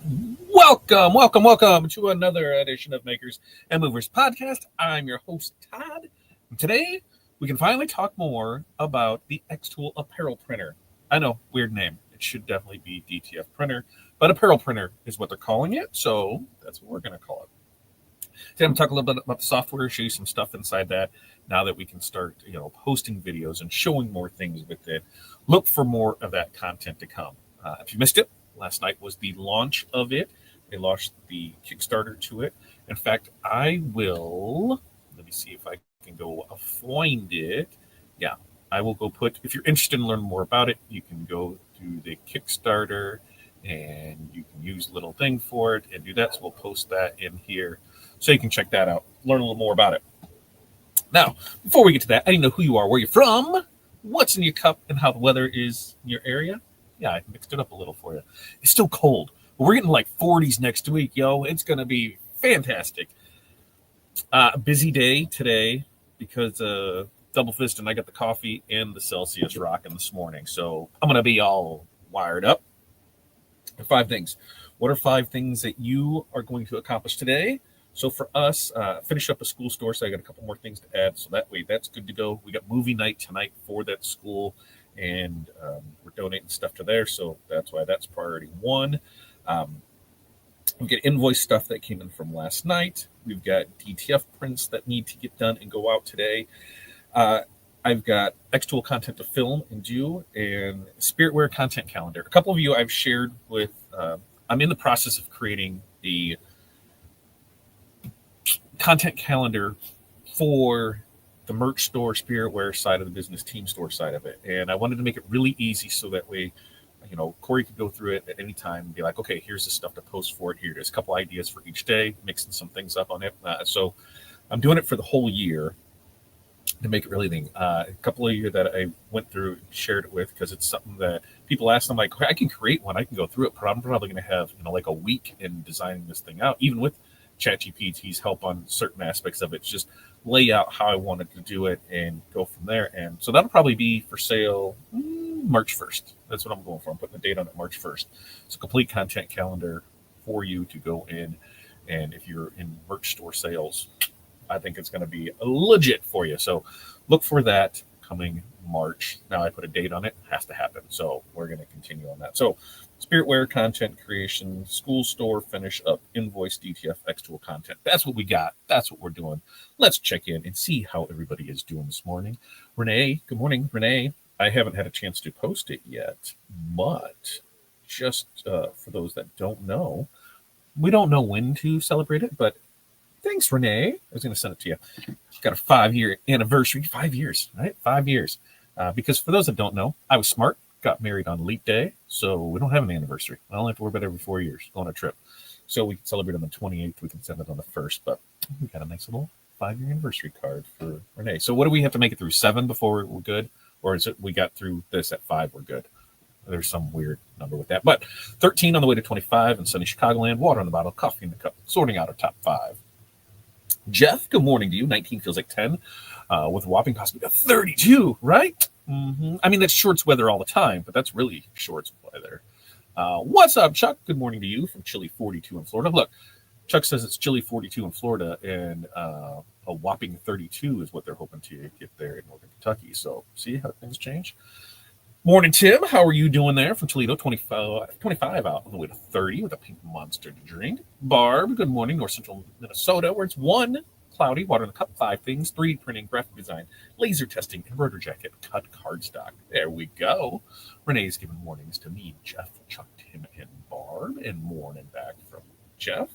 Welcome to another edition of Makers and Movers podcast. I'm your host, Todd. And today, we can finally talk more about the xTool Apparel Printer. I know, weird name. It should definitely be DTF Printer, but Apparel Printer is what they're calling it, so that's what we're going to call it. Today, I'm going to talk a little bit about the software, show you some stuff inside that now that we can start, posting videos and showing more things with it. Look for more of that content to come. If you missed it, last night was the launch of it. They launched the Kickstarter to it. In fact, let me see if I can go find it. Yeah, I will go if you're interested in learning more about it, you can go to the Kickstarter and you can use a little thing for it and do that. So we'll post that in here so you can check that out, learn a little more about it. Now, before we get to that, I need to know who you are, where you're from, what's in your cup, and how the weather is in your area. Yeah, I mixed it up a little for you. It's still cold. But we're getting like 40s next week, yo. It's going to be fantastic. Busy day today because Double Fist and I got the coffee and the Celsius rocking this morning. So I'm going to be all wired up. 5 things. What are 5 things that you are going to accomplish today? So for us, finish up a school store. So I got a couple more things to add. So that way, that's good to go. We got movie night tonight for that school. And we're donating stuff to there, so that's why that's priority 1. We get invoice stuff that came in from last night. We've got DTF prints that need to get done and go out today. I've got xTool content to film and do, and Spiritware content calendar. A couple of you I've shared with. I'm in the process of creating the content calendar for the merch store, Spiritware side of the business, team store side of it. And I wanted to make it really easy so that way, Corey could go through it at any time and be like, okay, here's the stuff to post for it. Here it is, a couple ideas for each day, mixing some things up on it. So I'm doing it for the whole year to make it really thing. A couple of you that I went through and shared it with, because it's something that people ask them, like, okay, I can create one, I can go through it, but I'm probably going to have, like a week in designing this thing out, even with ChatGPT's help on certain aspects of it. Just lay out how I wanted to do it and go from there. And so that'll probably be for sale March 1st. That's what I'm going for. I'm putting the date on it, March 1st. It's a complete content calendar for you to go in. And if you're in merch store sales, I think it's going to be legit for you. So look for that coming March. Now I put a date on it. It has to happen. So we're going to continue on that. So Spiritware content creation, school store finish up, invoice, DTF, xTool content. That's what we got. That's what we're doing. Let's check in and see how everybody is doing this morning. Renee, good morning, Renee. I haven't had a chance to post it yet, but just for those that don't know, we don't know when to celebrate it, but thanks, Renee. I was going to send it to you. Got a 5-year anniversary. 5 years, right? 5 years. Because for those that don't know, I was smart. Got married on leap day, so we don't have an anniversary. I only have to worry about it every 4 years on a trip. So we can celebrate on the 28th. We can send it on the 1st, but we got a nice little 5-year anniversary card for Renee. So what do we have to make it through? 7 before we're good? Or is it we got through this at 5, we're good? There's some weird number with that. But 13 on the way to 25 in sunny Chicagoland, water in the bottle, coffee in the cup, sorting out our top 5. Jeff, good morning to you. 19 feels like 10 with a whopping possibility of 32, right? Mm-hmm. I mean, that's shorts weather all the time, but that's really shorts weather. What's up, Chuck? Good morning to you from chilly 42 in Florida. Look, Chuck says it's chilly 42 in Florida, and a whopping 32 is what they're hoping to get there in northern Kentucky. So see how things change. Morning, Tim. How are you doing there from Toledo? 25 out on the way to 30 with a pink monster to drink. Barb, good morning. North Central Minnesota, where it's 1, cloudy, water in the cup, 5 things, 3D printing, graphic design, laser testing, embroidery jacket, cut cardstock. There we go. Renee's giving mornings to me, Jeff, Chuck, Tim, and Barb, and morning back from Jeff.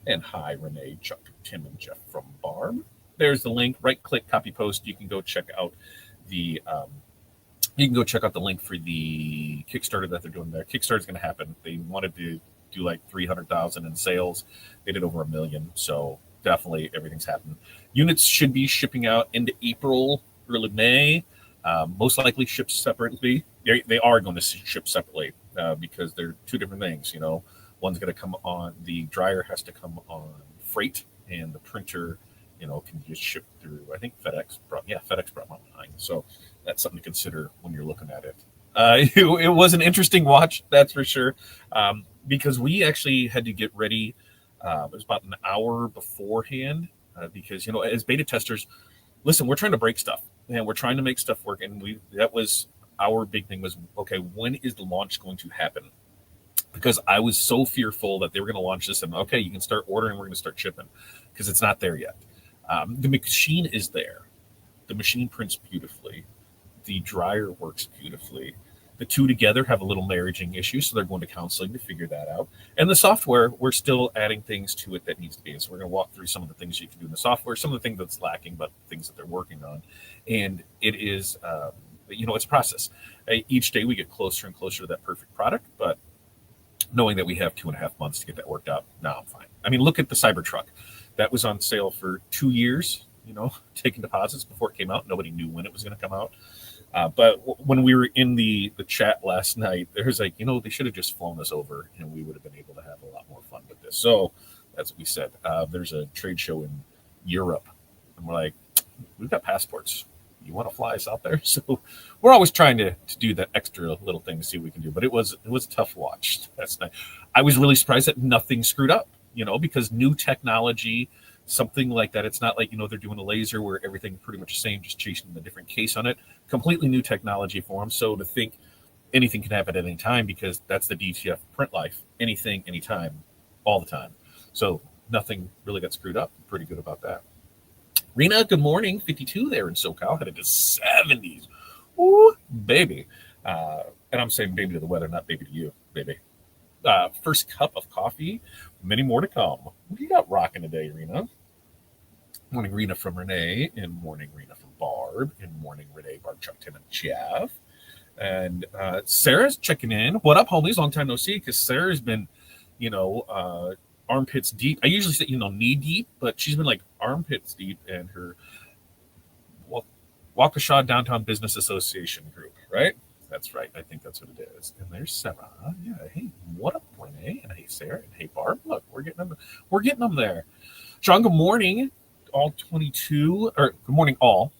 And hi, Renee, Chuck, Tim, and Jeff from Barb. There's the link. Right-click, copy, post. You can go check out the link for the Kickstarter that they're doing there. Kickstarter's going to happen. They wanted to do like 300,000 in sales. They did over 1 million. So definitely everything's happening. Units should be shipping out into April, early May. Most likely shipped separately. They are going to ship separately because they're 2 different things. One's going to come on, the dryer has to come on freight, and the printer, can just ship through, I think FedEx brought mine. So that's something to consider when you're looking at it. It was an interesting watch, that's for sure, because we actually had to get ready. It was about an hour beforehand because, as beta testers, listen, we're trying to break stuff and we're trying to make stuff work. And that was our big thing was, okay, when is the launch going to happen? Because I was so fearful that they were going to launch this and, okay, you can start ordering, we're going to start shipping, because it's not there yet. The machine is there. The machine prints beautifully. The dryer works beautifully. The two together have a little marrying issue, so they're going to counseling to figure that out. And the software, we're still adding things to it that needs to be. So we're going to walk through some of the things you can do in the software, some of the things that's lacking, but things that they're working on. And it is, it's a process. Each day we get closer and closer to that perfect product, but knowing that we have 2.5 months to get that worked out, now I'm fine. I mean, look at the Cybertruck. That was on sale for 2 years, taking deposits before it came out. Nobody knew when it was going to come out. But when we were in the chat last night, there was like, they should have just flown us over and we would have been able to have a lot more fun with this. So that's what we said. There's a trade show in Europe. And we're like, we've got passports. You want to fly us out there? So we're always trying to do that extra little thing to see what we can do. But it was a tough watch. That's nice. I was really surprised that nothing screwed up, because new technology, something like that. It's not like, they're doing a laser where everything pretty much the same, just chasing a different case on it. Completely new technology for them. So to think anything can happen at any time, because that's the DTF print life. Anything, anytime, all the time. So nothing really got screwed up. I'm pretty good about that. Rena, good morning. 52 there in SoCal, headed to 70s. Ooh, baby. And I'm saying baby to the weather, not baby to you, baby. First cup of coffee, many more to come. What do you got rocking today, Rena? Morning, Rena from Renee, and morning, Rena from Barb, and morning, Renee, Barb, Chuck, Tim, and Jeff. And Sarah's checking in. What up, homies? Long time no see, because Sarah's been, armpits deep. I usually say, knee deep, but she's been like armpits deep in her Waukesha Downtown Business Association group, right? That's right. I think that's what it is. And there's Sarah. Yeah. Hey, what up, Renee? And hey, Sarah. And hey, Barb. Look, we're getting them there. Sean, good morning. All 22, or good morning, all,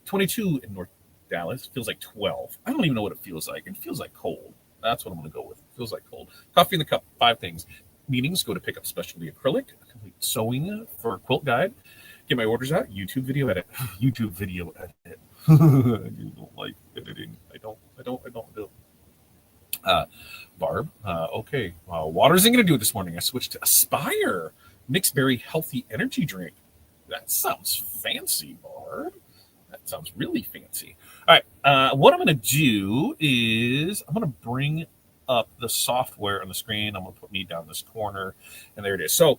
22 in North Dallas. Feels like 12. I don't even know what it feels like. It feels like cold. That's what I'm going to go with. It feels like cold. Coffee in the cup, 5 things. Meetings, go to pick up specialty acrylic, complete sewing for a quilt guide. Get my orders out. YouTube video edit. YouTube video edit. I don't like editing. I don't do. Barb. Okay. Water isn't going to do it this morning. I switched to Aspire mixed berry healthy energy drink. That sounds fancy, Barb. That sounds really fancy. All right. What I'm going to do is I'm going to bring up the software on the screen. I'm going to put me down this corner, and there it is. So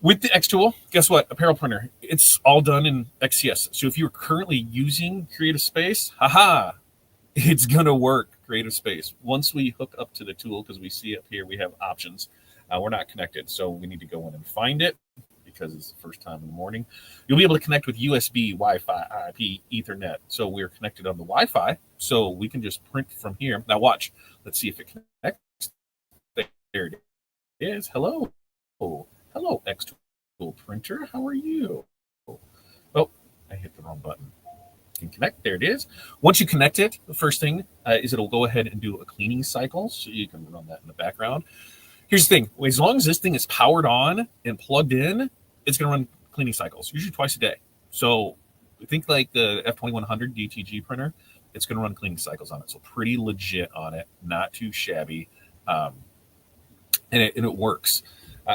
with the xTool, guess what? Apparel Printer. It's all done in XCS. So if you're currently using Creative Space, it's going to work, Creative Space. Once we hook up to the tool, because we see up here we have options, we're not connected. So we need to go in and find it, because it's the first time in the morning. You'll be able to connect with USB, Wi-Fi, IP, Ethernet. So we're connected on the Wi-Fi, so we can just print from here. Now watch. Let's see if it connects. There it is. Hello, xTool Printer. How are you? Oh, I hit the wrong button. Can connect. There it is. Once you connect it, the first thing is it'll go ahead and do a cleaning cycle, so you can run that in the background. Here's the thing. As long as this thing is powered on and plugged in, it's going to run cleaning cycles, usually twice a day. So I think like the F2100 DTG printer, it's going to run cleaning cycles on it. So pretty legit on it, not too shabby. And it works.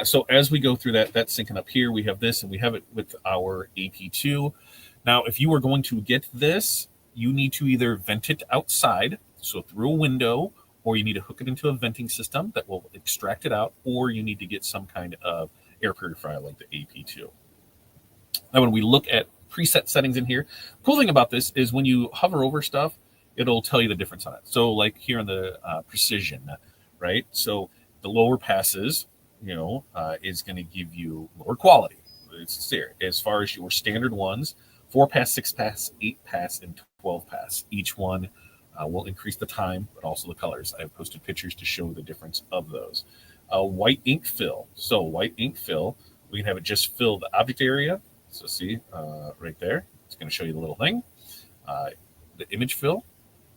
So as we go through that's syncing up here. We have this, and we have it with our AP2. Now, if you are going to get this, you need to either vent it outside, so through a window, or you need to hook it into a venting system that will extract it out, or you need to get some kind of air purifier like the AP2. Now, when we look at preset settings in here, cool thing about this is when you hover over stuff, it'll tell you the difference on it. So like here on the precision, right? So the lower passes, is going to give you lower quality. It's there. As far as your standard ones, 4-pass, 6-pass, 8-pass, and 12-pass. Each one will increase the time, but also the colors. I've posted pictures to show the difference of those. White ink fill. So white ink fill, we can have it just fill the object area. So see right there, it's going to show you the little thing. The image fill,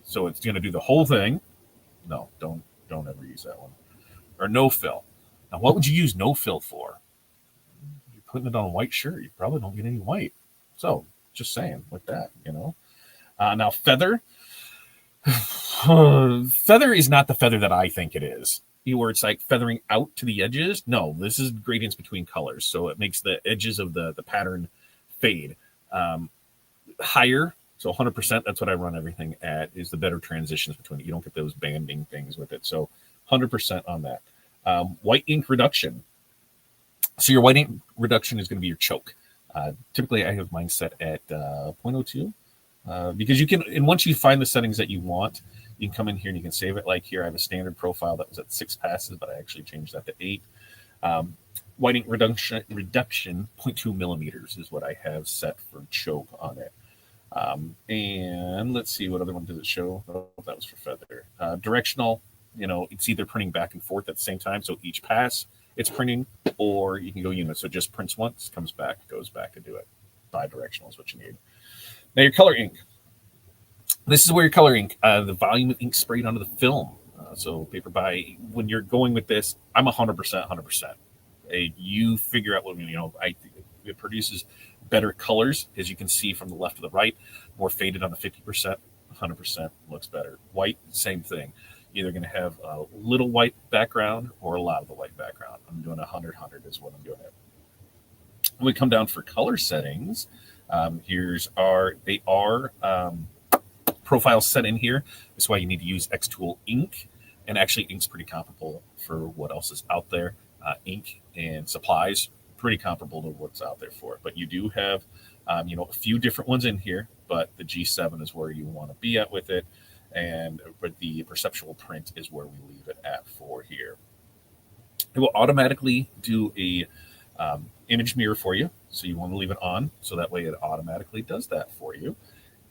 So it's going to do the whole thing. No, don't ever use that one. Or no fill. Now, what would you use no fill for? You're putting it on a white shirt. You probably don't get any white. So just saying with that, Now feather. Feather is not the feather that I think it is. Where it's like feathering out to the edges. No, this is gradients between colors. So it makes the edges of the pattern fade. Higher, so 100%, that's what I run everything at, is the better transitions between it. You don't get those banding things with it. So 100% on that. White ink reduction. So your white ink reduction is going to be your choke. Typically, I have mine set at 0.02 because you can, and once you find the settings that you want, you can come in here and you can save it. Like here, I have a standard profile that was at 6 passes, but I actually changed that to 8. White ink reduction 0.2 millimeters is what I have set for choke on it. And let's see, what other one does it show? Oh, that was for feather. Directional, it's either printing back and forth at the same time. So each pass it's printing, or you can go unit. So it just prints once, comes back, goes back to do it. Bidirectional is what you need. Now your color ink. This is where your color ink, the volume of ink sprayed onto the film. So paper by, when you're going with this, I'm 100%. You figure out what, it produces better colors, as you can see from the left to the right, more faded on the 50%, 100% looks better. White, same thing. Either going to have a little white background or a lot of the white background. I'm doing 100 is what I'm doing it. When we come down for color settings, they are profiles set in here. That's why you need to use xTool ink, and actually ink's pretty comparable for what else is out there. Ink and supplies, pretty comparable to what's out there for it. But you do have, a few different ones in here, but the G7 is where you want to be at with it. But the perceptual print is where we leave it at for here. It will automatically do a image mirror for you. So you want to leave it on, so that way it automatically does that for you.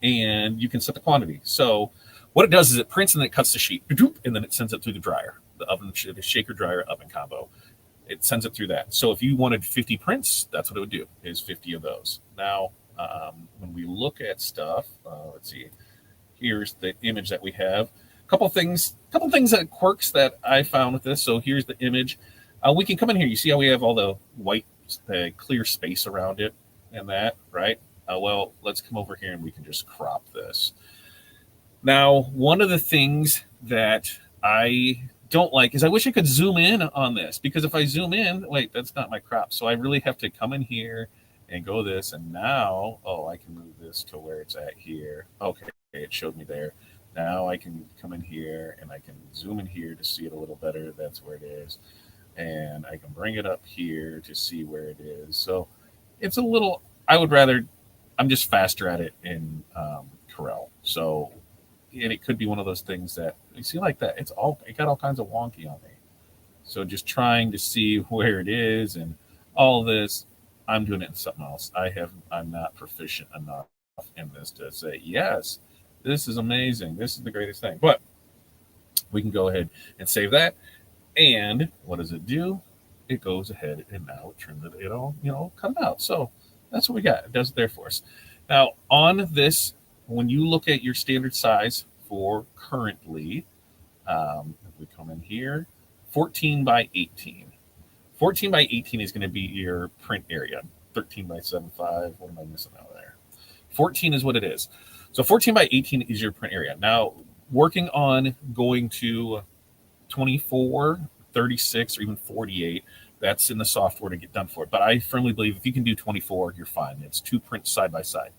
And you can set the quantity. So what it does is it prints and then it cuts the sheet, and then it sends it through the dryer, the shaker dryer oven combo. It sends it through that. So if you wanted 50 prints, that's what it would do, is 50 of those. Now, when we look at stuff, let's see. Here's the image that we have. Couple things that quirks that I found with this. So here's the image. We can come in here. You see how we have all the white, the clear space around it and that, right? Well, let's come over here and we can just crop this. Now, one of the things that I don't like is I wish I could zoom in on this, because if I zoom in, wait, that's not my crop. So I really have to come in here and go this. And now, I can move this to where it's at here. Okay. It showed me there. Now I can come in here and I can zoom in here to see it a little better. That's where it is. And I can bring it up here to see where it is. So it's a little, I'm just faster at it in Corel. So, and it could be one of those things that you see like that. It got all kinds of wonky on me. So just trying to see where it is and all this, I'm doing it in something else. I'm not proficient enough in this to say, yes, this is amazing. This is the greatest thing. But we can go ahead and save that. And what does it do? It goes ahead and now it trims it all, cut it out. So that's what we got. It does it there for us. Now on this, when you look at your standard size for currently, if we come in here, 14 by 18. 14 by 18 is going to be your print area. 13 by 7.5. What am I missing out there? 14 is what it is. So 14 by 18 is your print area. Now, working on going to 24, 36, or even 48, that's in the software to get done for it. But I firmly believe if you can do 24, you're fine. It's 2 prints side by side.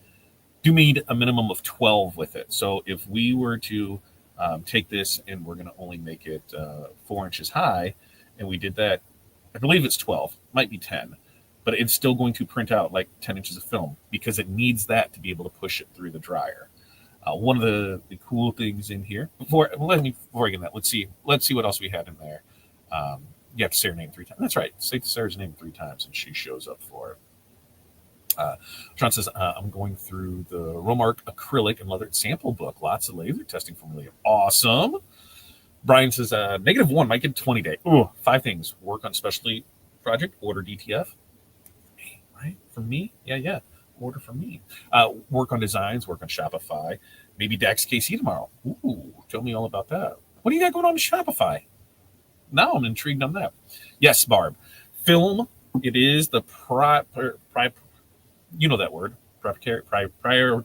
Do need a minimum of 12 with it. So if we were to take this and we're going to only make it 4 inches high, and we did that, I believe it's 12, might be 10. But it's still going to print out like 10 inches of film because it needs that to be able to push it through the dryer. One of the cool things in here, before I get that, let's see what else we had in there. You have to say her name 3 times. That's right. Say Sarah's name 3 times and she shows up for it. Sean says, I'm going through the Romark acrylic and leather sample book. Lots of laser testing familiar. Awesome. Brian says, -1 might get 20 day. Ooh, 5 things. Work on specialty project, order DTF. Right? For me? Yeah. Order for me. Work on designs, work on Shopify. Maybe DAX KC tomorrow. Ooh, tell me all about that. What do you got going on in Shopify? Now I'm intrigued on that. Yes, Barb. Film. It is the you know that word. Prior.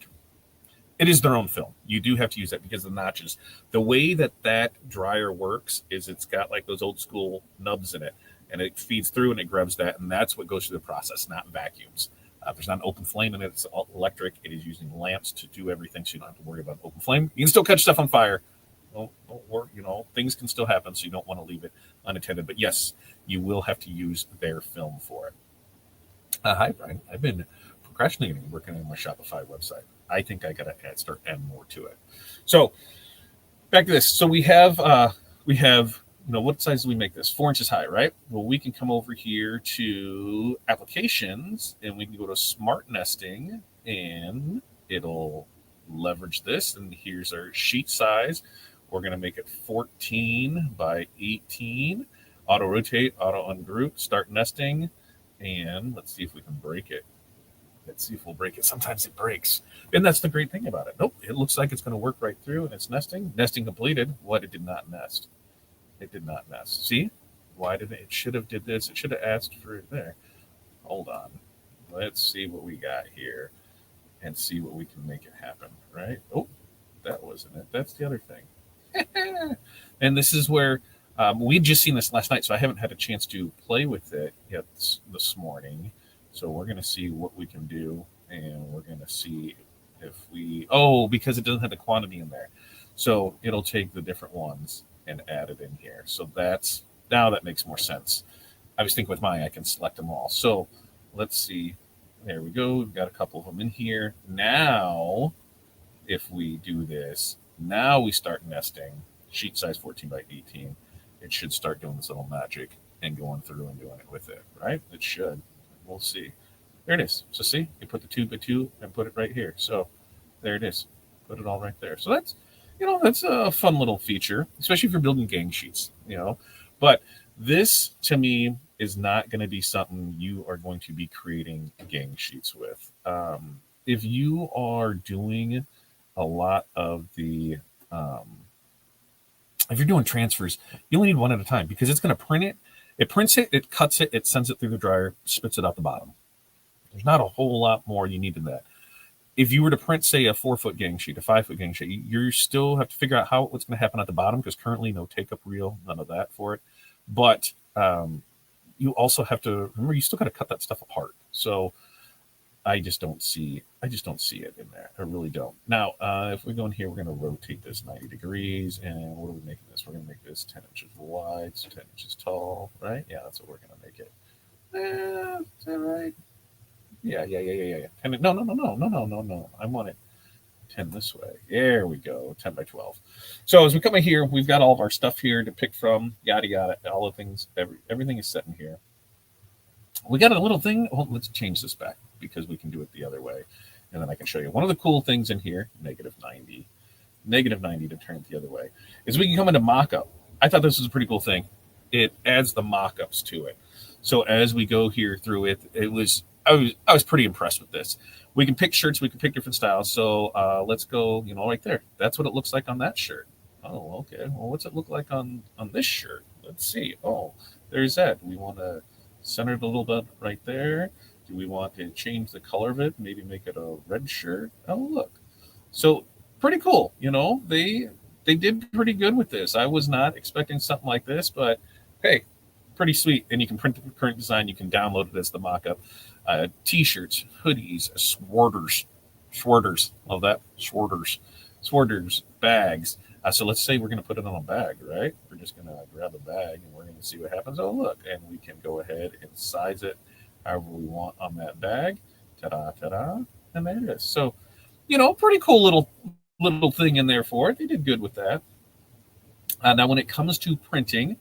It is their own film. You do have to use that because of the notches. The way that dryer works is it's got like those old school nubs in it, and it feeds through and it grabs that, and that's what goes through the process, not vacuums. There's not an open flame in it. It's all electric. It is using lamps to do everything, so you don't have to worry about open flame. You can still catch stuff on fire. Don't worry, things can still happen, so you don't want to leave it unattended. But yes, you will have to use their film for it. Hi, Brian. I've been procrastinating working on my Shopify website. I think I got to start adding more to it. So back to this. So we have, what size do we make this? 4 inches high, right? Well, we can come over here to applications and we can go to smart nesting and it'll leverage this. And here's our sheet size. We're going to make it 14 by 18. Auto rotate, auto ungroup, start nesting. And let's see if we can break it. Let's see if we'll break it. Sometimes it breaks. And that's the great thing about it. Nope, it looks like it's going to work right through and it's nesting. Nesting completed. What? It did not nest. It did not nest. See? Why did it should have did this? It should have asked for it there. Hold on. Let's see what we got here and see what we can make it happen, right? Oh, that wasn't it. That's the other thing. And this is where we'd just seen this last night, so I haven't had a chance to play with it yet this morning. So we're going to see what we can do, and we're going to see if because it doesn't have the quantity in there. So it'll take the different ones and add it in here. So now that makes more sense. I was thinking with mine, I can select them all. So let's see. There we go. We've got a couple of them in here. Now, if we do this, now we start nesting. Sheet size 14 by 18. It should start doing this little magic and going through and doing it with it, right? It should. We'll see. There it is. So see, you put the 2 by 2 and put it right here. So there it is. Put it all right there. So that's a fun little feature, especially if you're building gang sheets, But this to me is not going to be something you are going to be creating gang sheets with. If you are doing a lot of the if you're doing transfers, you only need one at a time because it's going to print it. It prints it, it cuts it, it sends it through the dryer, spits it out the bottom. There's not a whole lot more you need in that. If you were to print, say, a 4-foot gang sheet, a 5-foot gang sheet, you still have to figure out what's going to happen at the bottom because currently no take-up reel, none of that for it. But you also have to remember you still got to cut that stuff apart. So I just don't see it in there. I really don't. Now, if we go in here, we're going to rotate this 90 degrees. And what are we making this? We're going to make this 10 inches wide, so 10 inches tall, right? Yeah, that's what we're going to make it. Is that right? Yeah. 10, no. I want it 10 this way. There we go, 10 by 12. So as we come in here, we've got all of our stuff here to pick from, yada, yada, all the things, everything is set in here. We got a little thing. Oh, let's change this back because we can do it the other way. And then I can show you one of the cool things in here, negative 90 to turn it the other way, is we can come into mockup. I thought this was a pretty cool thing. It adds the mockups to it. So as we go here through it, I was pretty impressed with this. We can pick shirts, we can pick different styles. So let's go, right there. That's what it looks like on that shirt. Oh, okay. Well, what's it look like on this shirt? Let's see. Oh, there's that. We want to center it a little bit right there. Do we want to change the color of it? Maybe make it a red shirt. Oh, look. So pretty cool. They did pretty good with this. I was not expecting something like this, but hey, pretty sweet. And you can print the current design. You can download it as the mock-up. T-shirts, hoodies, sweaters. Love that. Sweaters, bags. So let's say we're going to put it on a bag, right? We're just going to grab a bag and we're going to see what happens. Oh, look. And we can go ahead and size it however we want on that bag. Ta-da. And there it is. So, pretty cool little thing in there for it. They did good with that. Now, when it comes to printing,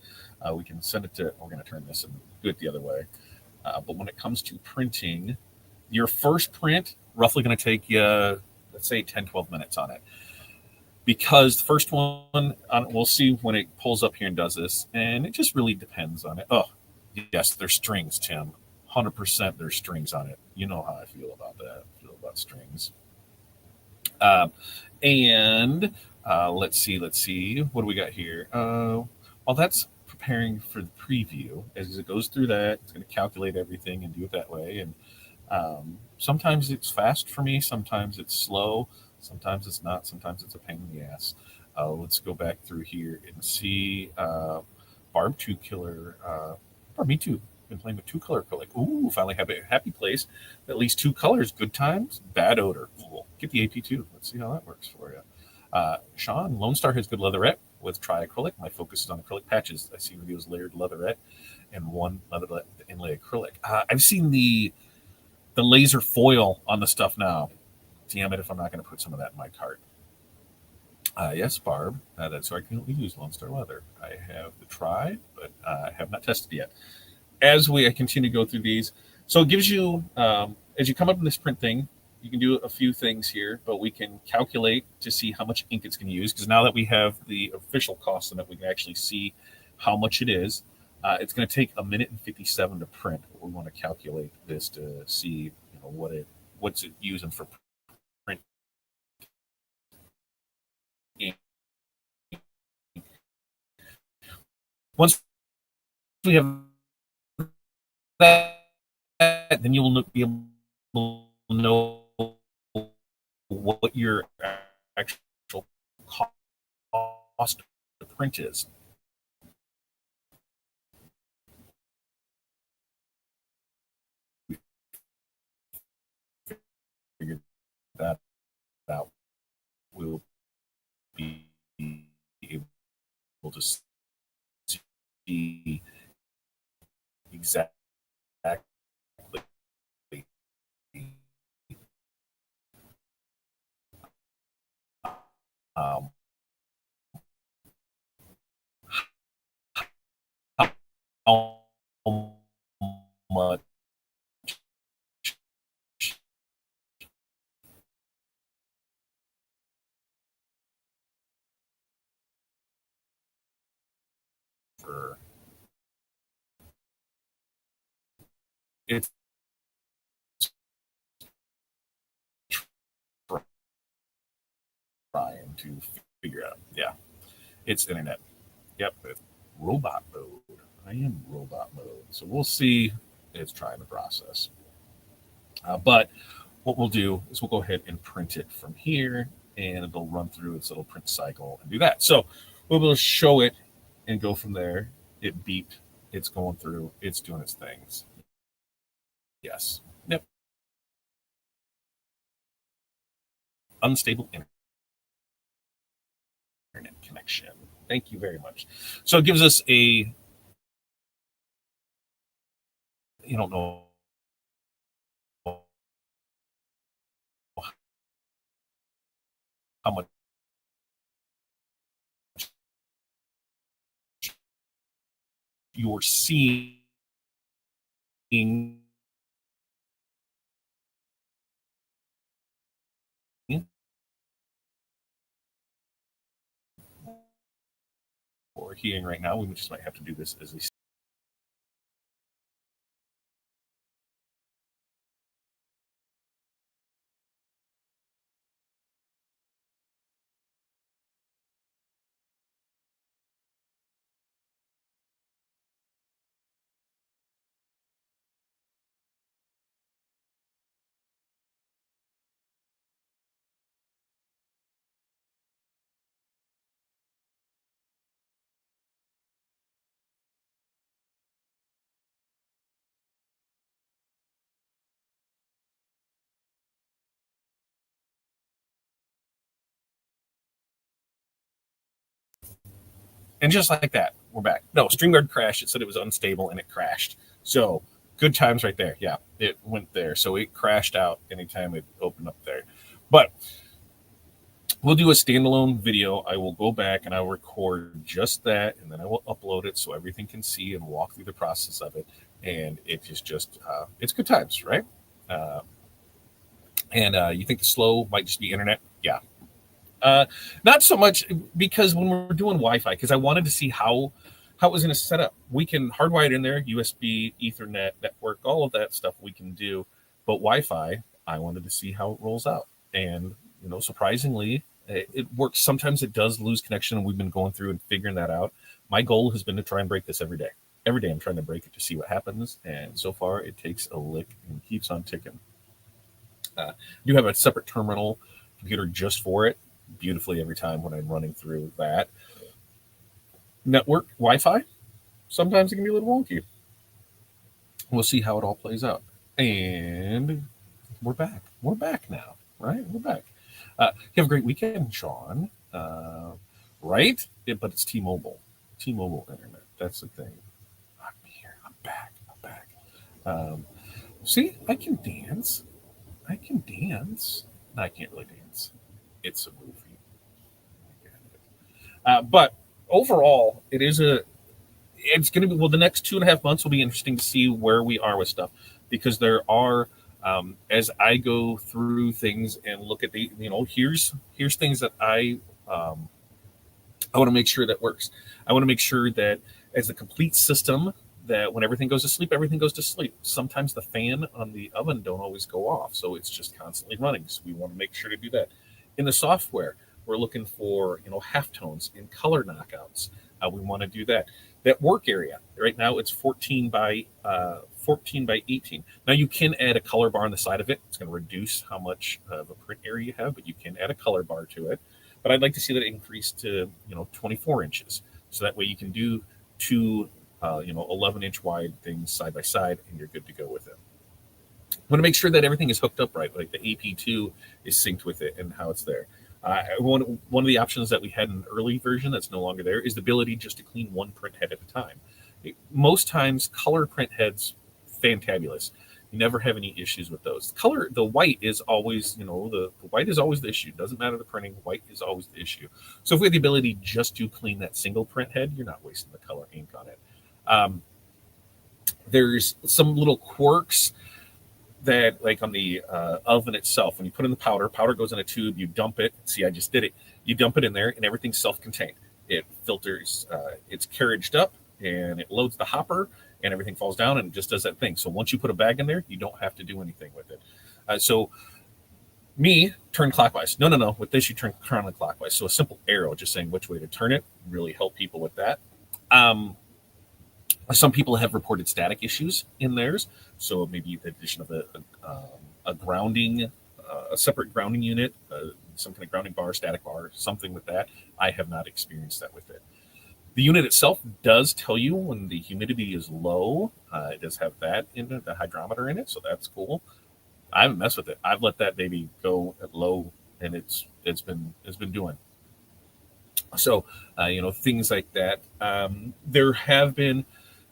we can send it to, we're going to turn this and do it the other way. But when it comes to printing, your first print, roughly going to take you, let's say 10, 12 minutes on it. Because the first one, we'll see when it pulls up here and does this, and it just really depends on it. Oh, yes, there's strings, Tim. 100% there's strings on it. You know how I feel about that. I feel about strings. Uh, and let's see, what do we got here? While that's preparing for the preview, as it goes through that, it's going to calculate everything and do it that way. And sometimes it's fast for me, sometimes it's slow, sometimes it's not, sometimes it's a pain in the ass. Let's go back through here and see Barb 2 Killer. Me too. Been playing with 2-color acrylic. Ooh, finally have a happy place. At least 2 colors. Good times. Bad odor. Cool. Get the AP2. Let's see how that works for you. Sean, Lone Star has good leatherette with tri-acrylic. My focus is on acrylic patches. I see reviews layered leatherette and one leatherette inlay acrylic. I've seen the laser foil on the stuff now. Damn it if I'm not going to put some of that in my cart. Yes, Barb. That's why I can only use Lone Star leather. I have the tri, but I have not tested yet. As we continue to go through these, so it gives you, as you come up in this print thing, you can do a few things here, but we can calculate to see how much ink it's going to use, because now that we have the official cost on it, we can actually see how much it is. It's going to take 1:57 to print. We want to calculate this to see, what's it using for print ink. Once we have that, then you will be able to know what your actual cost to print is. Figure that out. We'll be able to see exactly um, how much for it's trying to figure out. Yeah, it's internet. Yep, robot mode. I am robot mode. So we'll see. It's trying to process. But what we'll do is we'll go ahead and print it from here, and it'll run through its little print cycle and do that. So we'll be able to show it and go from there. It beeped. It's going through. It's doing its things. Yes. Yep. Unstable internet connection. Thank you very much. So it gives us a, you don't know how much you're seeing or hearing right now. We just might have to do this as a and just like that, we're back. No, StreamYard crashed. It said it was unstable and it crashed. So good times right there. Yeah, it went there. So it crashed out anytime it opened up there. But we'll do a standalone video. I will go back and I'll record just that, and then I will upload it so everything can see and walk through the process of it. And it is just, it's good times, right? And you think the slow might just be internet? Yeah. Not so much, because when we're doing Wi-Fi, because I wanted to see how it was going to set up. We can hardwire it in there, USB, Ethernet, network, all of that stuff we can do. But Wi-Fi, I wanted to see how it rolls out. And surprisingly, it works. Sometimes it does lose connection, and we've been going through and figuring that out. My goal has been to try and break this every day. Every day I'm trying to break it to see what happens, and so far it takes a lick and keeps on ticking. I do have a separate terminal computer just for it, beautifully every time when I'm running through that. Network Wi-Fi, sometimes it can be a little wonky. We'll see how it all plays out. And we're back. We're back now, right? We're back. You have a great weekend, Sean. Right? Yeah, but it's T-Mobile. T-Mobile internet. That's the thing. I'm here. I'm back. I'm back. See, I can dance. I can dance. No, I can't really dance. It's a movie. But overall, it's going to be, well, the next 2.5 months will be interesting to see where we are with stuff, because there are, as I go through things and look at the, here's things that I want to make sure that works. I want to make sure that as the complete system, that when everything goes to sleep, everything goes to sleep. Sometimes the fan on the oven don't always go off, so it's just constantly running. So we want to make sure to do that. In the software, we're looking for halftones and color knockouts. We want to do that. That work area right now, it's 14 by 18. Now you can add a color bar on the side of it. It's going to reduce how much of a print area you have, but you can add a color bar to it. But I'd like to see that increase to 24 inches, so that way you can do two 11-inch wide things side by side, and you're good to go with it. I want to make sure that everything is hooked up right, like the AP2 is synced with it and how it's there. One of the options that we had in an early version that's no longer there is the ability just to clean one print head at a time. Most times, color print heads, fantabulous. You never have any issues with those. The white is always, the white is always the issue. Doesn't matter the printing, white is always the issue. So if we have the ability just to clean that single print head, you're not wasting the color ink on it. There's some little quirks that, like on the oven itself, when you put in the powder goes in a tube, you dump it. See, I just did it. You dump it in there, and everything's self-contained. It filters, it's carriaged up, and it loads the hopper, and everything falls down, and it just does that thing. So once you put a bag in there, you don't have to do anything with it. So turn clockwise. No. With this, you turn counterclockwise. So a simple arrow just saying which way to turn it really help people with that. Some people have reported static issues in theirs, so maybe the addition of a grounding, a separate grounding unit, some kind of grounding bar, static bar, something with that. I have not experienced that with it. The unit itself does tell you when the humidity is low. It does have that in it, the hydrometer in it, so that's cool. I haven't messed with it. I've let that baby go at low, and it's been doing. So things like that. There have been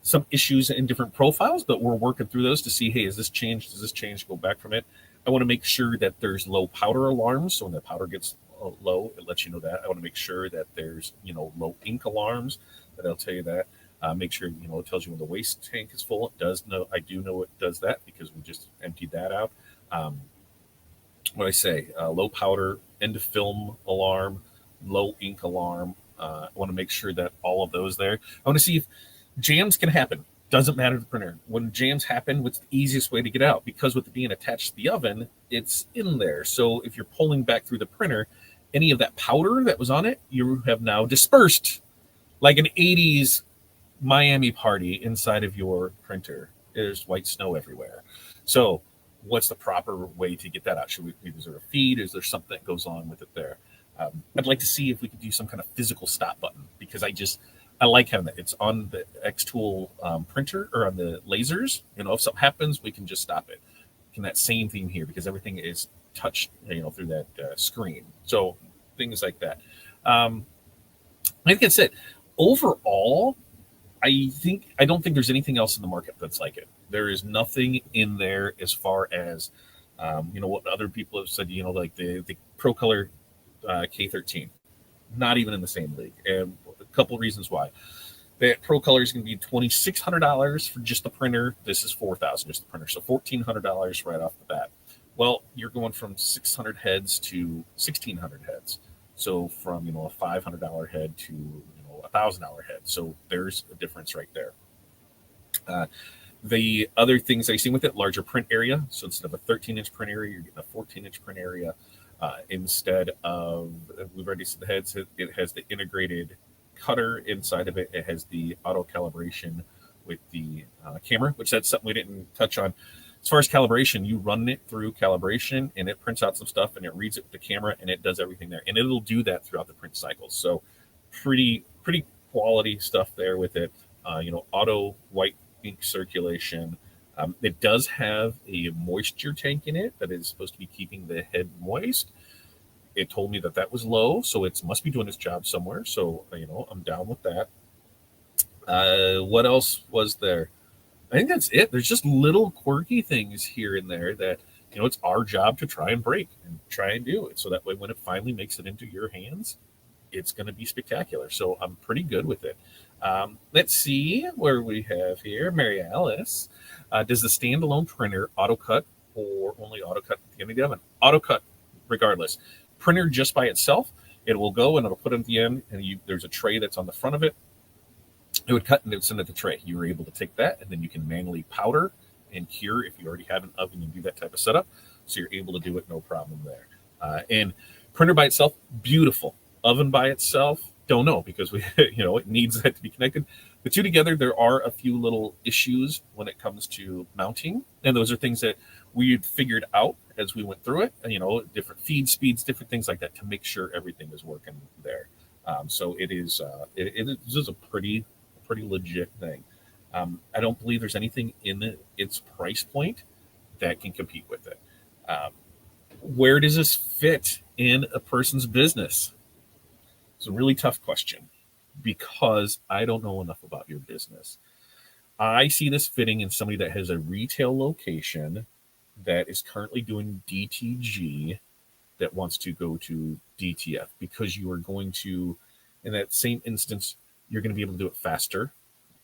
some issues in different profiles, but we're working through those to see, hey, is this changed? Does this change? Go back from it. I want to make sure that there's low powder alarms. So when the powder gets low, it lets you know that. I want to make sure that there's, low ink alarms, that I'll tell you that. Make sure, it tells you when the waste tank is full. It does know, I do know it does that because we just emptied that out. What I say, low powder, end of film alarm, low ink alarm. I want to make sure that all of those there. I want to see if jams can happen. Doesn't matter to the printer. When jams happen, what's the easiest way to get out? Because with it being attached to the oven, it's in there. So if you're pulling back through the printer, any of that powder that was on it, you have now dispersed like an 80s Miami party inside of your printer. There's white snow everywhere. So what's the proper way to get that out? Is there a feed? Is there something that goes on with it there? I'd like to see if we could do some kind of physical stop button, because I like having that. It's on the xTool printer or on the lasers. If something happens, we can just stop it. And that same thing here, because everything is touched, through that screen. So things like that. I think that's it. Overall, I don't think there's anything else in the market that's like it. There is nothing in there as far as, what other people have said, like the ProColor K13. Not even in the same league. And a couple of reasons why. That ProColor is going to be $2,600 for just the printer. This is $4,000 just the printer, so $1,400 right off the bat. Well, you're going from 600 heads to 1,600 heads. So from a $500 head to a $1,000 head. So there's a difference right there. The other things I've seen with it, larger print area. So instead of a 13-inch print area, you're getting a 14-inch print area. Instead of, we've already said the heads, it has the integrated cutter inside of it. It has the auto calibration with the camera, which that's something we didn't touch on. As far as calibration, you run it through calibration and it prints out some stuff and it reads it with the camera and it does everything there. And it'll do that throughout the print cycle. So pretty quality stuff there with it. Auto white ink circulation. It does have a moisture tank in it that is supposed to be keeping the head moist. It told me that was low, so it must be doing its job somewhere. So, I'm down with that. What else was there? I think that's it. There's just little quirky things here and there that, it's our job to try and break and try and do it. So that way, when it finally makes it into your hands, it's going to be spectacular. So I'm pretty good with it. Let's see where we have here. Mary Alice. Does the standalone printer auto cut or only auto cut at the end of the oven? Auto cut, regardless. Printer just by itself, it will go and it'll put it at the end, and there's a tray that's on the front of it. It would cut and it would send it to the tray. You were able to take that, and then you can manually powder and cure if you already have an oven and do that type of setup. So you're able to do it no problem there. And printer by itself, beautiful. Oven by itself, don't know, because it needs that to be connected. The two together, there are a few little issues when it comes to mounting, and those are things that we had figured out as we went through it. Different feed speeds, different things like that to make sure everything is working there. So it is a pretty legit thing. I don't believe there's anything in its price point that can compete with it. Where does this fit in a person's business? It's a really tough question because I don't know enough about your business. I see this fitting in somebody that has a retail location that is currently doing DTG that wants to go to DTF, because you are going to, in that same instance, you're going to be able to do it faster.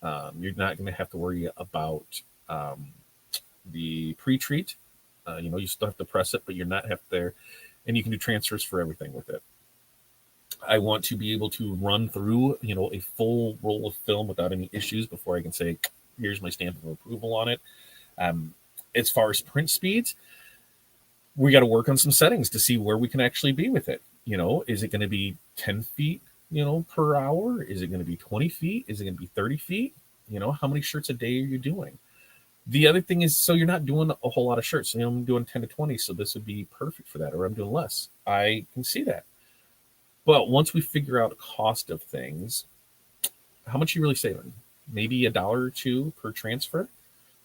You're not going to have to worry about the pre-treat. You still have to press it, but you're not have there, and you can do transfers for everything with it. I want to be able to run through, a full roll of film without any issues before I can say, here's my stamp of approval on it. As far as print speeds, we got to work on some settings to see where we can actually be with it. Is it going to be 10 feet, per hour? Is it going to be 20 feet? Is it going to be 30 feet? How many shirts a day are you doing? The other thing is, so you're not doing a whole lot of shirts. I'm doing 10 to 20, so this would be perfect for that, or I'm doing less. I can see that. But once we figure out the cost of things, how much are you really saving? Maybe $1 or $2 per transfer.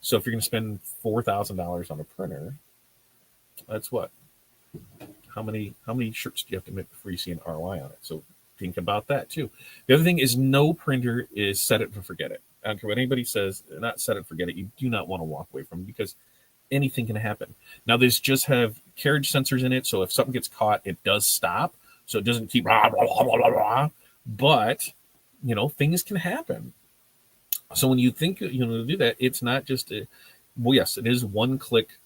So if you're going to spend $4,000 on a printer, that's what? How many shirts do you have to make before you see an ROI on it? So think about that too. The other thing is, no printer is set it and forget it. I don't care what anybody says, not set it and forget it. You do not want to walk away from it because anything can happen. Now, these just have carriage sensors in it, so if something gets caught, it does stop. So it doesn't keep blah, blah, blah, blah, blah, but things can happen. So when you think to do that, it's not just yes, it is one click,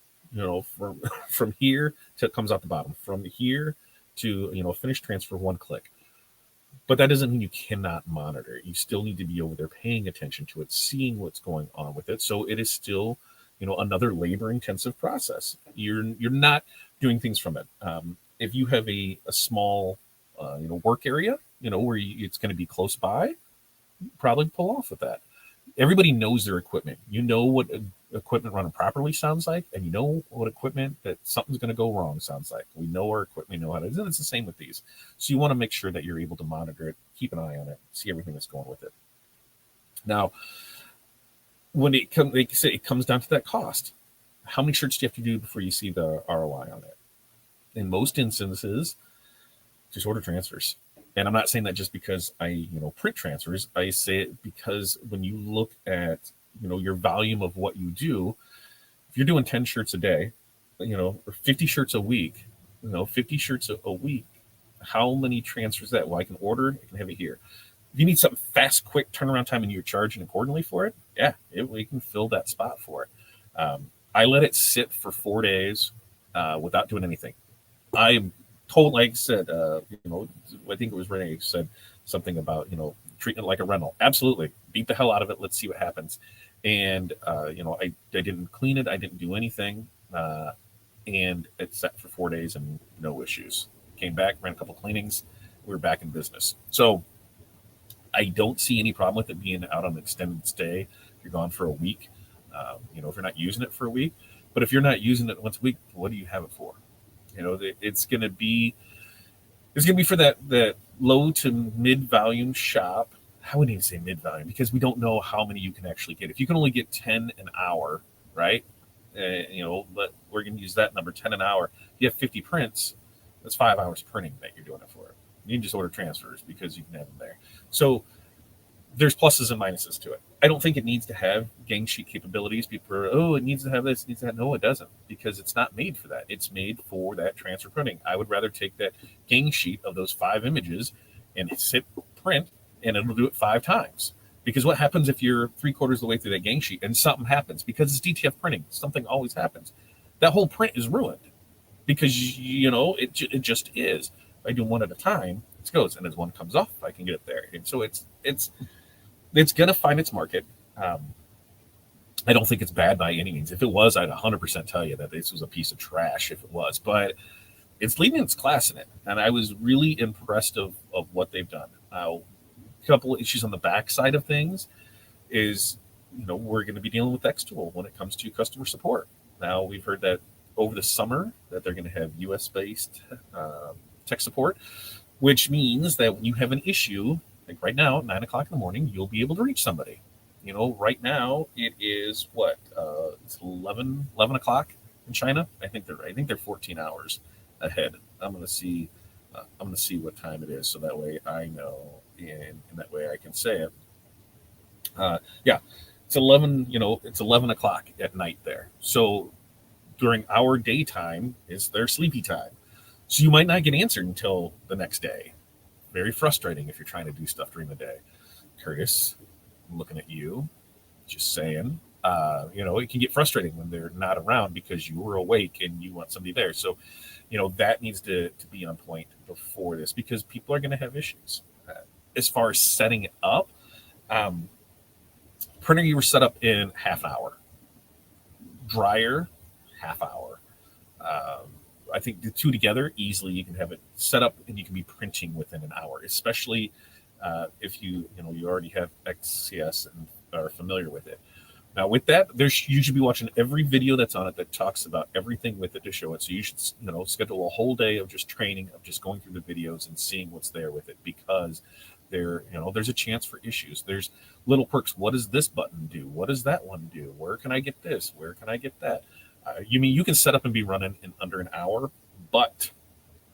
from here to it comes out the bottom, from here to finish transfer, one click. But that doesn't mean you cannot monitor it. You still need to be over there paying attention to it, seeing what's going on with it. So it is still another labor intensive process. You're not doing things from it. If you have a small, work area, where it's going to be close by, probably pull off with that. Everybody knows their equipment. What equipment running properly sounds like, and what equipment that something's going to go wrong sounds like. We know our equipment, we know how to do it. It's the same with these. So you want to make sure that you're able to monitor it, keep an eye on it, see everything that's going with it. Now, when they say it comes down to that cost. How many shirts do you have to do before you see the ROI on it? In most instances, just order transfers. And I'm not saying that just because I, print transfers. I say it because when you look at, your volume of what you do, if you're doing 10 shirts a day, or 50 shirts a week, 50 shirts a week, how many transfers is that? Well, I can order, I can have it here. If you need something fast, quick turnaround time and you're charging accordingly for it, yeah, we can fill that spot for it. I let it sit for 4 days without doing anything. I'm told, like I said, I think it was Renee who said something about, treating it like a rental. Absolutely. Beat the hell out of it. Let's see what happens. And, I didn't clean it. I didn't do anything. and it sat for 4 days and no issues. Came back, ran a couple cleanings, we were back in business. So I don't see any problem with it being out on an extended stay. If you're gone for a week, if you're not using it for a week, but if you're not using it once a week, what do you have it for? It's going to be for that low to mid volume shop. I wouldn't even say mid volume because we don't know how many you can actually get. If you can only get 10 an hour, right? But we're going to use that number, 10 an hour. If you have 50 prints, that's 5 hours printing that you're doing it for. You can just order transfers because you can have them there. So there's pluses and minuses to it. I don't think it needs to have gang sheet capabilities. People are, it needs to have this, it needs to have. No, it doesn't, because it's not made for that. It's made for that transfer printing. I would rather take that gang sheet of those 5 images and hit print, and it'll do it 5 times. Because what happens if you're 3/4 of the way through that gang sheet and something happens? Because it's DTF printing, something always happens. That whole print is ruined because it just is. If I do one at a time, it goes, and as one comes off, I can get it there. And so it's going to find its market. I don't think it's bad by any means. If it was, I'd 100% tell you that this was a piece of trash if it was. But it's leading its class in it, and I was really impressed of what they've done. A couple of issues on the back side of things is, we're going to be dealing with xTool when it comes to customer support. Now, we've heard that over the summer that they're going to have US-based tech support, which means that when you have an issue, like right now at 9 o'clock in the morning, you'll be able to reach somebody. Right now it is it's 11 o'clock in China. I think they're 14 hours ahead. I'm going to see what time it is, so that way I know, and that way I can say it. It's 11. It's 11 o'clock at night there. So during our daytime is their sleepy time. So you might not get answered until the next day. Very frustrating if you're trying to do stuff during the day. Curtis, I'm looking at you, just saying. It can get frustrating when they're not around because you were awake and you want somebody there. So, that needs to be on point before this, because people are going to have issues. As far as setting it up, printer, you were set up in half hour. Dryer, half hour. I think the two together, easily you can have it set up and you can be printing within an hour, especially if you already have XCS and are familiar with it. Now, with that, you should be watching every video that's on it that talks about everything with it to show it. So you should schedule a whole day of just training, of just going through the videos and seeing what's there with it, because there's a chance for issues. There's little quirks. What does this button do? What does that one do? Where can I get this? Where can I get that? You can set up and be running in under an hour, but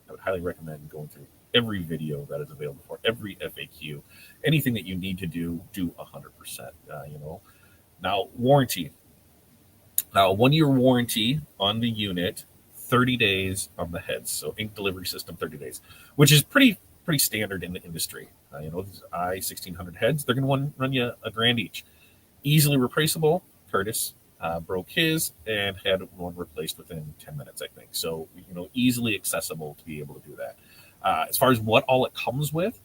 I would highly recommend going through every video that is available for every FAQ. Anything that you need to do 100%. Now, warranty. Now, 1-year warranty on the unit, 30 days on the heads. So ink delivery system, 30 days, which is pretty standard in the industry. These I-1600 heads, they're going to run you $1,000 each. Easily replaceable. Curtis broke his and had one replaced within 10 minutes, I think. So, easily accessible to be able to do that. As far as what all it comes with,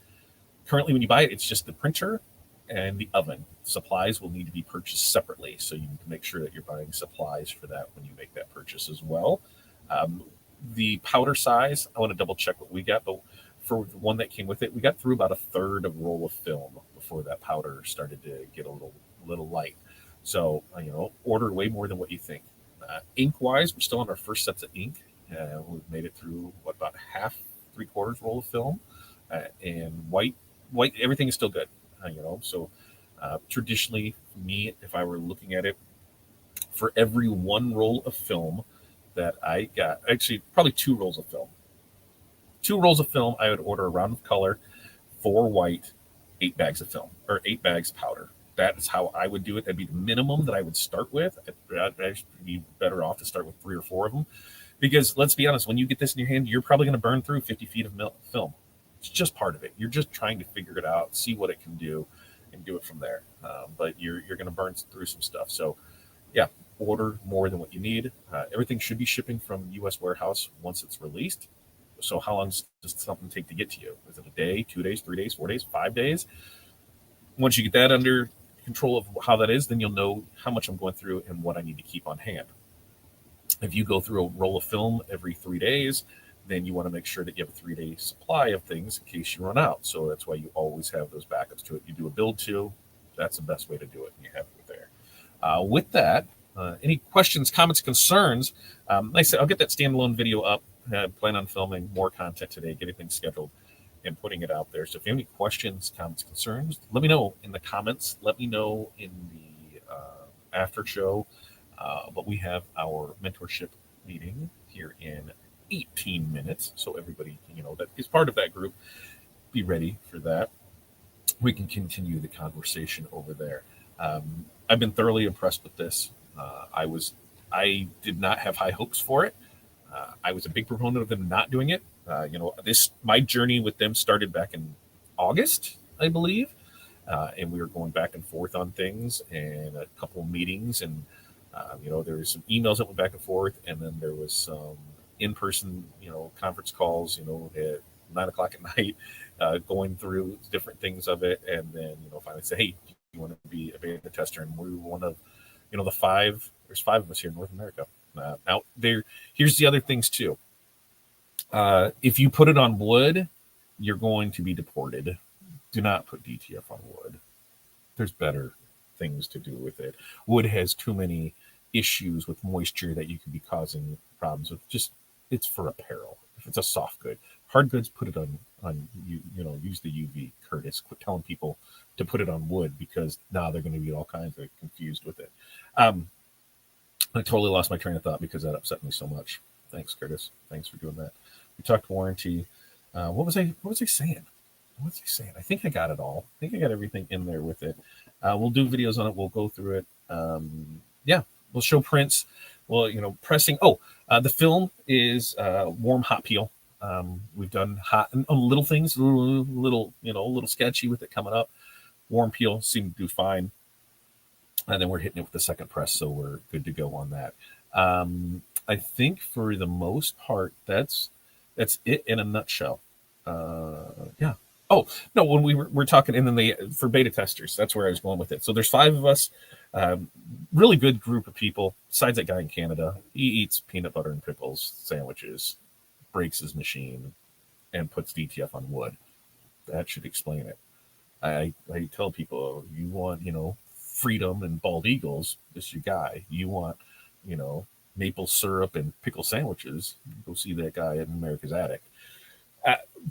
currently when you buy it, it's just the printer and the oven. Supplies will need to be purchased separately, so you need to make sure that you're buying supplies for that when you make that purchase as well. The powder size, I want to double check what we got, but for the one that came with it, we got through about 1/3 of roll of film before that powder started to get a little light. So, order way more than what you think. Ink-wise, we're still on our first sets of ink. We've made it through, about half, 3/4 roll of film. And white, everything is still good. So traditionally, for me, if I were looking at it, for every 1 roll of film that I got, actually probably 2 rolls of film. 2 rolls of film, I would order a round of color, 4 white, 8 bags of film, or 8 bags of powder. That is how I would do it. That'd be the minimum that I would start with. I'd actually be better off to start with 3 or 4 of them, because let's be honest, when you get this in your hand, you're probably going to burn through 50 feet of film. It's just part of it. You're just trying to figure it out, see what it can do, and do it from there. But you're going to burn through some stuff. So, yeah, order more than what you need. Everything should be shipping from U.S. warehouse once it's released. So how long does something take to get to you? Is it a day, 2 days, 3 days, 4 days, 5 days? Once you get that under control of how that is, then you'll know how much I'm going through and what I need to keep on hand. If you go through a roll of film every 3 days, then you want to make sure that you have a 3-day supply of things in case you run out. So that's why you always have those backups to it. You do a build to, that's the best way to do it, and you have it there. With that, any questions, comments, concerns? Like I said, I'll get that standalone video up. Plan on filming more content today, getting things scheduled and putting it out there. So if you have any questions, comments, concerns, let me know in the comments. Let me know in the after show. But we have our mentorship meeting here in 18 minutes. So everybody, that is part of that group, be ready for that. We can continue the conversation over there. I've been thoroughly impressed with this. I did not have high hopes for it. I was a big proponent of them not doing it. My journey with them started back in August, I believe, and we were going back and forth on things and a couple of meetings, and there was some emails that went back and forth, and then there was some in-person, conference calls, at 9 o'clock at night, going through different things of it, and then finally say, hey, do you want to be a beta tester? And we were one of, the five. There's 5 of us here in North America. Now here's the other things too. If you put it on wood, you're going to be deported. Do not put DTF on wood. There's better things to do with it. Wood has too many issues with moisture that you could be causing problems with. It's for apparel. If it's a soft good, hard goods, put it on use the UV. Curtis, quit telling people to put it on wood, because now they're going to be all kinds of confused with it. I totally lost my train of thought because that upset me so much. Thanks, Curtis. Thanks for doing that. We talked warranty. What was I saying? I think I got it all. I think I got everything in there with it. We'll do videos on it. We'll go through it. We'll show prints. Well, pressing. The film is warm hot peel. We've done hot and little things, a little sketchy with it coming up. Warm peel seemed to do fine. And then we're hitting it with the second press, so we're good to go on that. I think for the most part, that's it in a nutshell. Yeah. Oh no, when we're talking, and then for beta testers, that's where I was going with it. So there's 5 of us, really good group of people. Besides that guy in Canada, he eats peanut butter and pickles sandwiches, breaks his machine, and puts DTF on wood. That should explain it. I tell people, you want freedom and bald eagles, this is your guy. You want maple syrup and pickle sandwiches, go see that guy in America's Attic.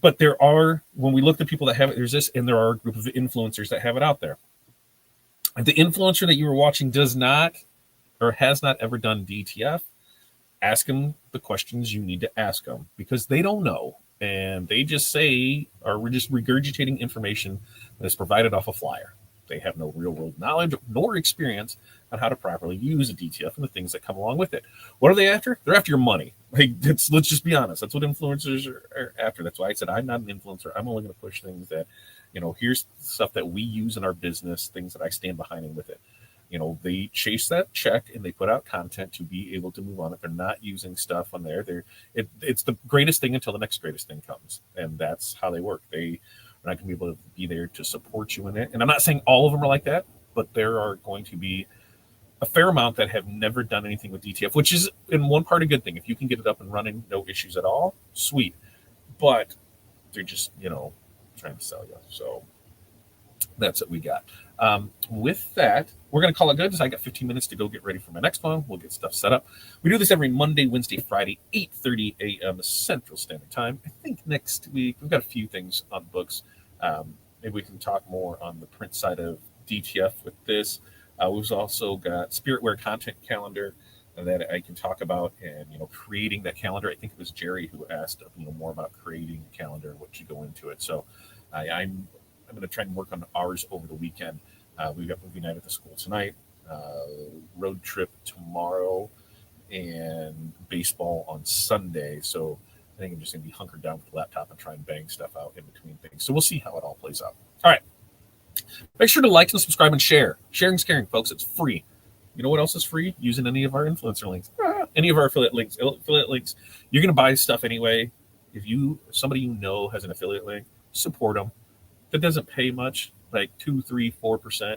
But there are, when we look at people that have it, there's this, and there are a group of influencers that have it out there. If the influencer that you were watching does not or has not ever done DTF, ask them the questions you need to ask them, because they don't know, and they just say, or we're just regurgitating information that is provided off a flyer. They have no real world knowledge nor experience on how to properly use a DTF and the things that come along with it. What are they after? They're after your money. Let's just be honest. That's what influencers are after. That's why I said I'm not an influencer. I'm only going to push things that, here's stuff that we use in our business, things that I stand behind and with it. They chase that check and they put out content to be able to move on it. They're not using stuff on there. It's the greatest thing until the next greatest thing comes. And that's how they work. They're not going to be able to be there to support you in it. And I'm not saying all of them are like that, but there are going to be a fair amount that have never done anything with DTF, which is in one part a good thing. If you can get it up and running, no issues at all, sweet. But they're just, trying to sell you. So that's what we got. With that, we're going to call it good. I got 15 minutes to go get ready for my next one. We'll get stuff set up. We do this every Monday, Wednesday, Friday, 8:30 a.m. Central Standard Time. I think next week we've got a few things on books. Maybe we can talk more on the print side of DTF with this. We've also got Spiritware content calendar that I can talk about, and creating that calendar. I think it was Jerry who asked more about creating a calendar, what should go into it. So I'm going to try and work on ours over the weekend. We've got movie night at the school tonight, road trip tomorrow, and baseball on Sunday. So I think I'm just going to be hunkered down with the laptop and try and bang stuff out in between things. So we'll see how it all plays out. All right. Make sure to like and subscribe and share. Sharing's caring, folks. It's free. You know what else is free? Using any of our influencer links, any of our affiliate links. You're going to buy stuff anyway. If somebody has an affiliate link, support them. That doesn't pay much, like 2%, 3%, 4%,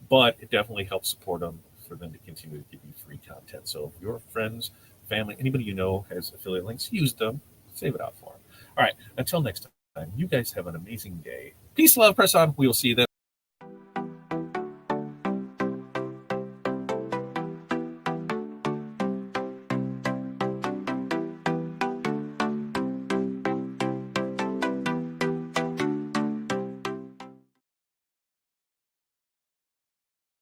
but it definitely helps support them for them to continue to give you free content. So if your friends, family, anybody you know has affiliate links, use them, save it out for them. All right, until next time, you guys have an amazing day. Peace, love, press on. We will see you then.